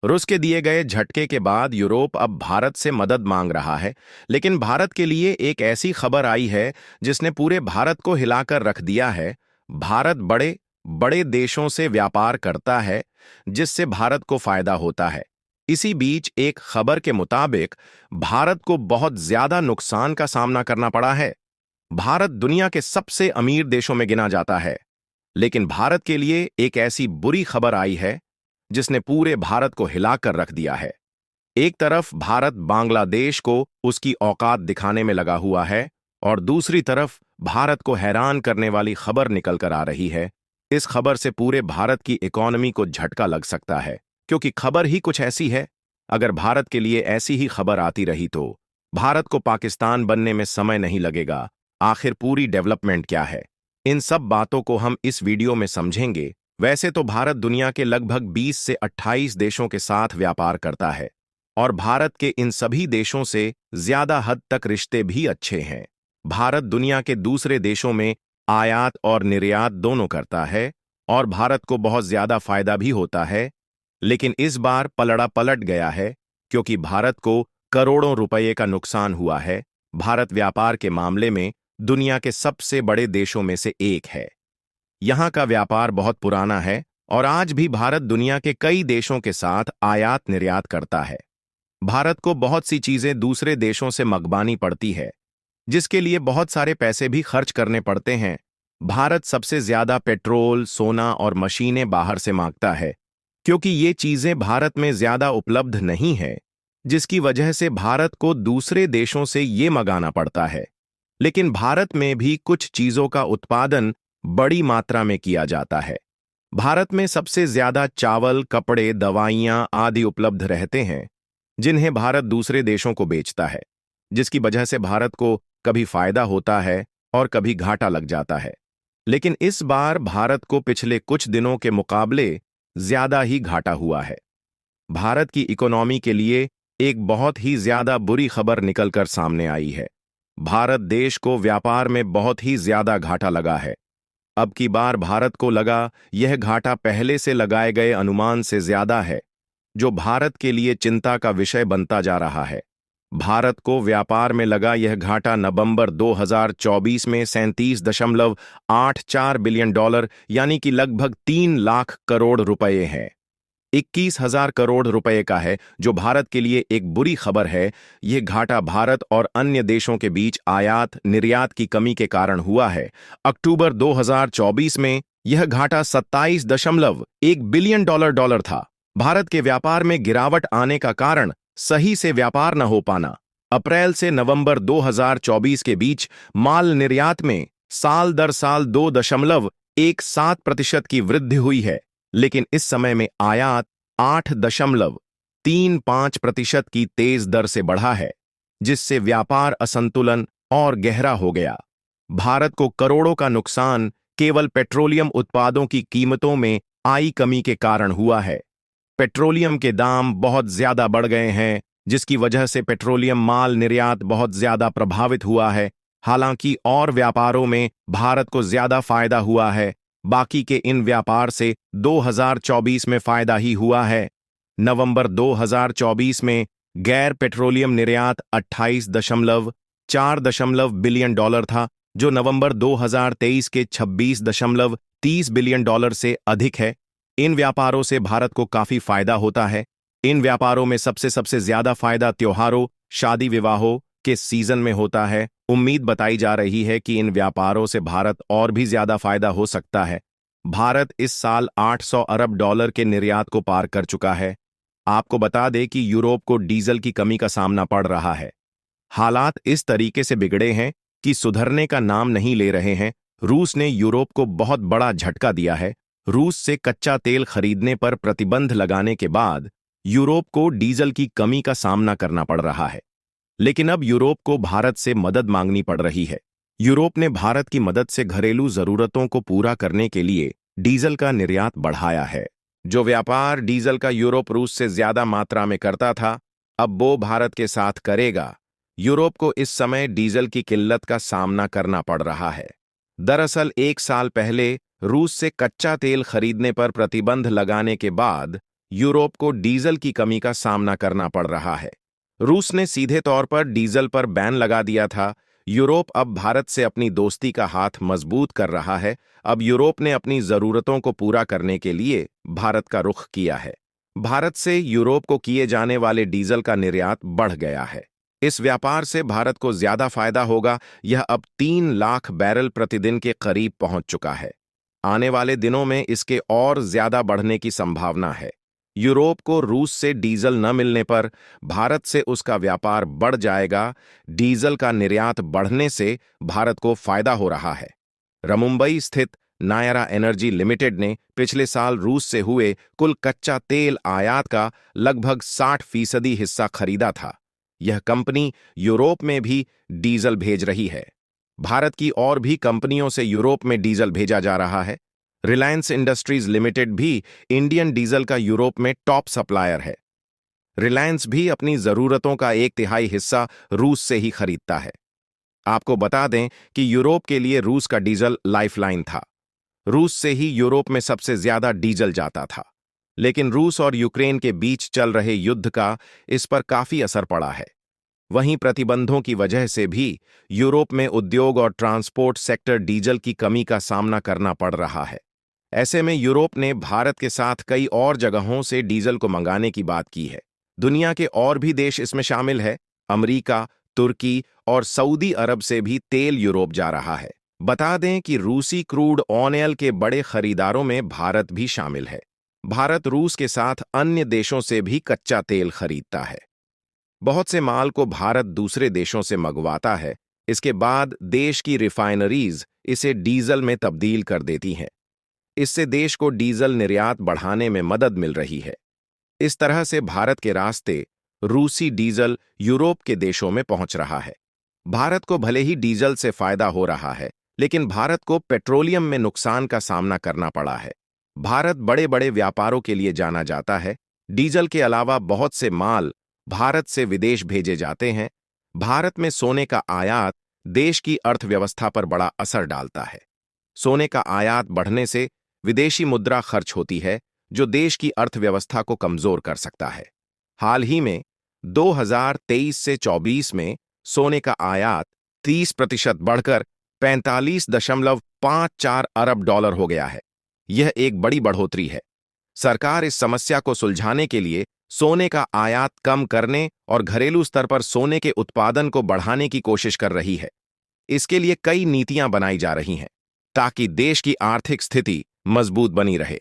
रूस के दिए गए झटके के बाद यूरोप अब भारत से मदद मांग रहा है, लेकिन भारत के लिए एक ऐसी खबर आई है जिसने पूरे भारत को हिलाकर रख दिया है। भारत बड़े बड़े देशों से व्यापार करता है, जिससे भारत को फायदा होता है। इसी बीच एक खबर के मुताबिक भारत को बहुत ज्यादा नुकसान का सामना करना पड़ा है। भारत दुनिया के सबसे अमीर देशों में गिना जाता है, लेकिन भारत के लिए एक ऐसी बुरी खबर आई है जिसने पूरे भारत को हिलाकर रख दिया है। एक तरफ भारत बांग्लादेश को उसकी औकात दिखाने में लगा हुआ है और दूसरी तरफ भारत को हैरान करने वाली खबर निकल कर आ रही है। इस खबर से पूरे भारत की इकोनॉमी को झटका लग सकता है, क्योंकि खबर ही कुछ ऐसी है। अगर भारत के लिए ऐसी ही खबर आती रही तो भारत को पाकिस्तान बनने में समय नहीं लगेगा। आखिर पूरी डेवलपमेंट क्या है, इन सब बातों को हम इस वीडियो में समझेंगे। वैसे तो भारत दुनिया के लगभग 20 से 28 देशों के साथ व्यापार करता है और भारत के इन सभी देशों से ज्यादा हद तक रिश्ते भी अच्छे हैं। भारत दुनिया के दूसरे देशों में आयात और निर्यात दोनों करता है और भारत को बहुत ज्यादा फायदा भी होता है। लेकिन इस बार पलड़ा पलट गया है, क्योंकि भारत को करोड़ों रुपए का नुकसान हुआ है। भारत व्यापार के मामले में दुनिया के सबसे बड़े देशों में से एक है। यहाँ का व्यापार बहुत पुराना है और आज भी भारत दुनिया के कई देशों के साथ आयात निर्यात करता है। भारत को बहुत सी चीजें दूसरे देशों से मंगवानी पड़ती है, जिसके लिए बहुत सारे पैसे भी खर्च करने पड़ते हैं। भारत सबसे ज्यादा पेट्रोल, सोना और मशीनें बाहर से मांगता है, क्योंकि ये चीजें भारत में ज्यादा उपलब्ध नहीं है, जिसकी वजह से भारत को दूसरे देशों से ये मंगाना पड़ता है। लेकिन भारत में भी कुछ चीजों का उत्पादन बड़ी मात्रा में किया जाता है। भारत में सबसे ज्यादा चावल, कपड़े, दवाइयां आदि उपलब्ध रहते हैं, जिन्हें भारत दूसरे देशों को बेचता है, जिसकी वजह से भारत को कभी फायदा होता है और कभी घाटा लग जाता है। लेकिन इस बार भारत को पिछले कुछ दिनों के मुकाबले ज्यादा ही घाटा हुआ है। भारत की इकोनॉमी के लिए एक बहुत ही ज्यादा बुरी खबर निकलकर सामने आई है। भारत देश को व्यापार में बहुत ही ज्यादा घाटा लगा है। अब की बार भारत को लगा यह घाटा पहले से लगाए गए अनुमान से ज्यादा है, जो भारत के लिए चिंता का विषय बनता जा रहा है। भारत को व्यापार में लगा यह घाटा नवंबर 2024 में 37.84 बिलियन डॉलर यानी कि लगभग 3 लाख करोड़ रुपए है। 21,000 करोड़ रुपए का है, जो भारत के लिए एक बुरी खबर है। यह घाटा भारत और अन्य देशों के बीच आयात निर्यात की कमी के कारण हुआ है। अक्टूबर 2024 में यह घाटा 27.1 बिलियन डॉलर था। भारत के व्यापार में गिरावट आने का कारण सही से व्यापार न हो पाना। अप्रैल से नवंबर 2024 के बीच माल निर्यात में साल दर साल 2.17% की वृद्धि हुई है, लेकिन इस समय में आयात 8.35% की तेज दर से बढ़ा है, जिससे व्यापार असंतुलन और गहरा हो गया। भारत को करोड़ों का नुकसान केवल पेट्रोलियम उत्पादों की कीमतों में आई कमी के कारण हुआ है। पेट्रोलियम के दाम बहुत ज्यादा बढ़ गए हैं, जिसकी वजह से पेट्रोलियम माल निर्यात बहुत ज्यादा प्रभावित हुआ है। हालांकि और व्यापारों में भारत को ज्यादा फायदा हुआ है। बाकी के इन व्यापार से 2024 में फायदा ही हुआ है। नवंबर 2024 में गैर पेट्रोलियम निर्यात 28.4 बिलियन डॉलर था, जो नवंबर 2023 के 26.30 बिलियन डॉलर से अधिक है। इन व्यापारों से भारत को काफी फायदा होता है। इन व्यापारों में सबसे ज्यादा फायदा त्योहारों, शादी विवाहों के सीजन में होता है। उम्मीद बताई जा रही है कि इन व्यापारों से भारत और भी ज्यादा फायदा हो सकता है। भारत इस साल 800 अरब डॉलर के निर्यात को पार कर चुका है। आपको बता दें कि यूरोप को डीजल की कमी का सामना पड़ रहा है। हालात इस तरीके से बिगड़े हैं कि सुधरने का नाम नहीं ले रहे हैं। रूस ने यूरोप को बहुत बड़ा झटका दिया है। रूस से कच्चा तेल खरीदने पर प्रतिबंध लगाने के बाद यूरोप को डीजल की कमी का सामना करना पड़ रहा है। लेकिन अब यूरोप को भारत से मदद मांगनी पड़ रही है। यूरोप ने भारत की मदद से घरेलू जरूरतों को पूरा करने के लिए डीजल का निर्यात बढ़ाया है। जो व्यापार डीजल का यूरोप रूस से ज्यादा मात्रा में करता था, अब वो भारत के साथ करेगा। यूरोप को इस समय डीजल की किल्लत का सामना करना पड़ रहा है। दरअसल 1 साल पहले रूस से कच्चा तेल खरीदने पर प्रतिबंध लगाने के बाद यूरोप को डीजल की कमी का सामना करना पड़ रहा है। रूस ने सीधे तौर पर डीजल पर बैन लगा दिया था। यूरोप अब भारत से अपनी दोस्ती का हाथ मजबूत कर रहा है। अब यूरोप ने अपनी जरूरतों को पूरा करने के लिए भारत का रुख किया है। भारत से यूरोप को किए जाने वाले डीजल का निर्यात बढ़ गया है। इस व्यापार से भारत को ज्यादा फायदा होगा। यह अब 3 लाख बैरल प्रतिदिन के करीब पहुंच चुका है। आने वाले दिनों में इसके और ज्यादा बढ़ने की संभावना है। यूरोप को रूस से डीजल न मिलने पर भारत से उसका व्यापार बढ़ जाएगा। डीजल का निर्यात बढ़ने से भारत को फायदा हो रहा है। मुंबई स्थित नायरा एनर्जी लिमिटेड ने पिछले साल रूस से हुए कुल कच्चा तेल आयात का लगभग 60% हिस्सा खरीदा था। यह कंपनी यूरोप में भी डीजल भेज रही है। भारत की और भी कंपनियों से यूरोप में डीजल भेजा जा रहा है। रिलायंस इंडस्ट्रीज लिमिटेड भी इंडियन डीजल का यूरोप में टॉप सप्लायर है। रिलायंस भी अपनी जरूरतों का 1/3 हिस्सा रूस से ही खरीदता है। आपको बता दें कि यूरोप के लिए रूस का डीजल लाइफलाइन था। रूस से ही यूरोप में सबसे ज्यादा डीजल जाता था। लेकिन रूस और यूक्रेन के बीच चल रहे युद्ध का इस पर काफी असर पड़ा है। वहीं प्रतिबंधों की वजह से भी यूरोप में उद्योग और ट्रांसपोर्ट सेक्टर डीजल की कमी का सामना करना पड़ रहा है। ऐसे में यूरोप ने भारत के साथ कई और जगहों से डीजल को मंगाने की बात की है। दुनिया के और भी देश इसमें शामिल है। अमेरिका, तुर्की और सऊदी अरब से भी तेल यूरोप जा रहा है। बता दें कि रूसी क्रूड ऑयल के बड़े खरीदारों में भारत भी शामिल है। भारत रूस के साथ अन्य देशों से भी कच्चा तेल खरीदता है। बहुत से माल को भारत दूसरे देशों से मंगवाता है। इसके बाद देश की रिफाइनरीज इसे डीजल में तब्दील कर देती हैं। इससे देश को डीजल निर्यात बढ़ाने में मदद मिल रही है। इस तरह से भारत के रास्ते रूसी डीजल यूरोप के देशों में पहुंच रहा है। भारत को भले ही डीजल से फायदा हो रहा है, लेकिन भारत को पेट्रोलियम में नुकसान का सामना करना पड़ा है। भारत बड़े बड़े व्यापारों के लिए जाना जाता है। डीजल के अलावा बहुत से माल भारत से विदेश भेजे जाते हैं। भारत में सोने का आयात देश की अर्थव्यवस्था पर बड़ा असर डालता है। सोने का आयात बढ़ने से विदेशी मुद्रा खर्च होती है, जो देश की अर्थव्यवस्था को कमजोर कर सकता है। हाल ही में 2023 से 24 में सोने का आयात 30% बढ़कर 45.54 अरब डॉलर हो गया है। यह एक बड़ी बढ़ोतरी है। सरकार इस समस्या को सुलझाने के लिए सोने का आयात कम करने और घरेलू स्तर पर सोने के उत्पादन को बढ़ाने की कोशिश कर रही है। इसके लिए कई नीतियां बनाई जा रही हैं, ताकि देश की आर्थिक स्थिति मजबूत बनी रहे।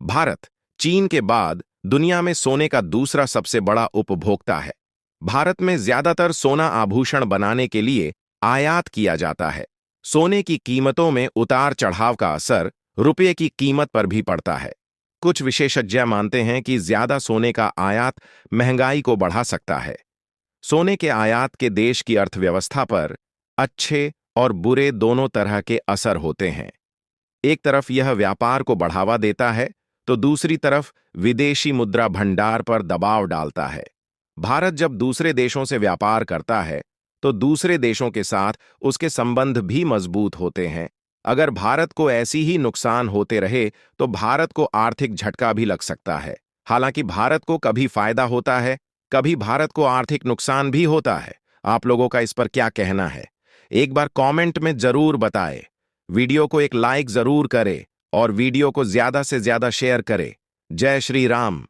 भारत चीन के बाद दुनिया में सोने का दूसरा सबसे बड़ा उपभोक्ता है। भारत में ज्यादातर सोना आभूषण बनाने के लिए आयात किया जाता है। सोने की कीमतों में उतार चढ़ाव का असर रुपये की कीमत पर भी पड़ता है। कुछ विशेषज्ञ मानते हैं कि ज्यादा सोने का आयात महंगाई को बढ़ा सकता है। सोने के आयात के देश की अर्थव्यवस्था पर अच्छे और बुरे दोनों तरह के असर होते हैं। एक तरफ यह व्यापार को बढ़ावा देता है, तो दूसरी तरफ विदेशी मुद्रा भंडार पर दबाव डालता है। भारत जब दूसरे देशों से व्यापार करता है, तो दूसरे देशों के साथ उसके संबंध भी मजबूत होते हैं। अगर भारत को ऐसी ही नुकसान होते रहे, तो भारत को आर्थिक झटका भी लग सकता है। हालांकि भारत को कभी फायदा होता है, कभी भारत को आर्थिक नुकसान भी होता है। आप लोगों का इस पर क्या कहना है? एक बार कमेंट में जरूर बताएं। वीडियो को एक लाइक जरूर करें और वीडियो को ज्यादा से ज्यादा शेयर करें। जय श्री राम।